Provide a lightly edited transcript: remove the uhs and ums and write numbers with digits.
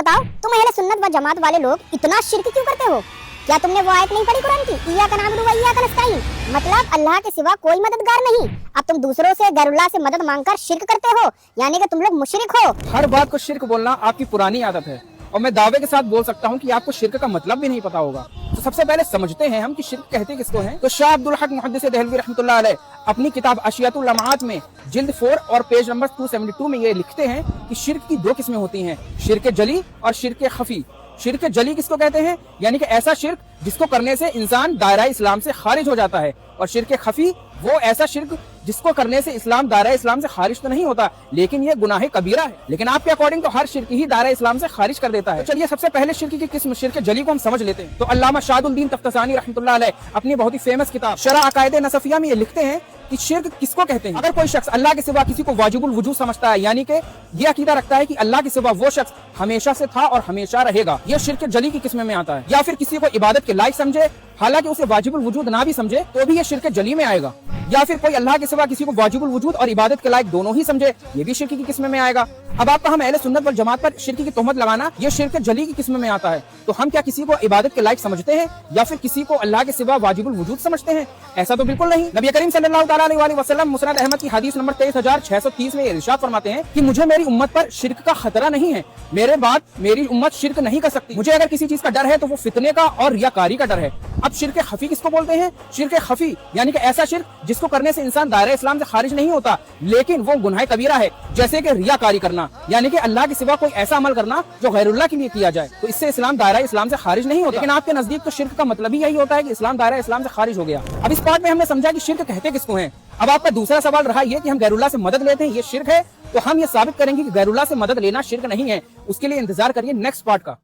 बताओ, तुम अहले सुन्नत व जमात वाले लोग इतना शिर्क क्यों करते हो? क्या तुमने वो आयत नहीं पढ़ी कुरान की, इय्याका नअबुदु व इय्याका नस्तईन? मतलब अल्लाह के सिवा कोई मददगार नहीं। अब तुम दूसरों से गैरुल्लाह से मदद मांगकर शिर्क करते हो, यानी कि तुम लोग मुशरिक हो। हर बात को शिर्क बोलना आपकी पुरानी आदत है और मैं दावे के साथ बोल सकता हूँ कि आपको शिर्क का मतलब भी नहीं पता होगा। तो सबसे पहले समझते हैं हम कि शिर्क कहते किसको हैं। तो शाह अब्दुल हक मुहद्दिस दहलवी रहमतुल्लाह अलैह अपनी किताब अशियतुल लम्हात में जिल्द 4 और पेज नंबर 272 में ये लिखते हैं कि शिर्क की दो किस्में होती हैं, शिर्क जली और शिर्क खफी। शिर्क जली किसको कहते हैं, यानी कि ऐसा शिर्क जिसको करने से इंसान दायरा इस्लाम से खारिज हो जाता है, और शिर्क खफी वो ऐसा शिर्क जिसको करने से इस्लाम दायरा इस्लाम से खारिज तो नहीं होता, लेकिन ये गुनाह कबीरा है। लेकिन आपके अकॉर्डिंग तो हर शिर्क ही दायरा इस्लाम से खारिज कर देता है। तो चलिए सबसे पहले शिर्क की किस्म शिर्क जली को हम समझ लेते हैं। तो अल्लामा शादुद्दीन तफ्तासानी रहमतुल्लाह अलैह अपनी बहुत ही फेमस किताब शरअ अकायद नसफिया में ये लिखते हैं कि शिर्क किसको कहते हैं। अगर कोई शख्स अल्लाह के सिवा किसी को वाजिबुल वजूद समझता है, यानी कि ये अकीदा रखता है कि अल्लाह के सिवा वो शख्स हमेशा से था और हमेशा रहेगा, ये शिर्क जली की किस्म में आता है। या फिर किसी को इबादत के लायक समझे, हालांकि उसे वाजिबुल वजूद ना भी समझे, तो भी ये शिर्क जली में आएगा। या फिर कोई अल्लाह के सिवा किसी को वाजिबुल वजूद और इबादत के लायक दोनों ही समझे, ये भी शिर्क की किस्म में आएगा। अब आपका हम अहले सुन्नत वल जमात पर शिर्क की तोहमत लगाना, ये शिर्क जली की किस्म में आता है। तो हम क्या किसी को इबादत के लायक समझते हैं या फिर किसी को अल्लाह के सिवा वाजिबुल वजूद समझते हैं? ऐसा तो बिल्कुल नहीं। नबी करीम सल्लल्लाहु तआला अलैहि वसल्लम मुस्नद अहमद की हदीस नंबर 23630 में इरशाद फरमाते हैं कि मुझे मेरी उम्मत पर शिर्क का खतरा नहीं है, मेरे बाद मेरी उम्मत शिर्क नहीं कर सकती। मुझे अगर किसी चीज का डर है तो वो फितने का और रियाकारी का डर है। अब शिर्क खफी किसको बोलते हैं? शिर्क खफी यानी कि ऐसा शिर्क जिसको करने से इंसान दायरा इस्लाम से खारिज नहीं होता, लेकिन वो गुनाह कबीरा है, जैसे कि रियाकारी करना, यानी कि अल्लाह के सिवा कोई ऐसा अमल करना जो गैरुल्लाह के लिए किया जाए, तो इससे इस्लाम दायरा इस्लाम से खारिज नहीं होता। लेकिन आपके नजदीक तो शिर्क का मतलब ही यही होता है कि इस्लाम दायरा इस्लाम से खारिज हो गया। अब इस पार्ट में हमने समझा कि शिर्क कहते किसको हैं। अब आपका दूसरा सवाल रहा ये कि हम गैरुल्लाह से मदद लेते हैं, ये शिर्क है? तो हम ये साबित करेंगे कि गैरुल्लाह से मदद लेना शिर्क नहीं है। उसके लिए इंतजार करिए नेक्स्ट पार्ट का।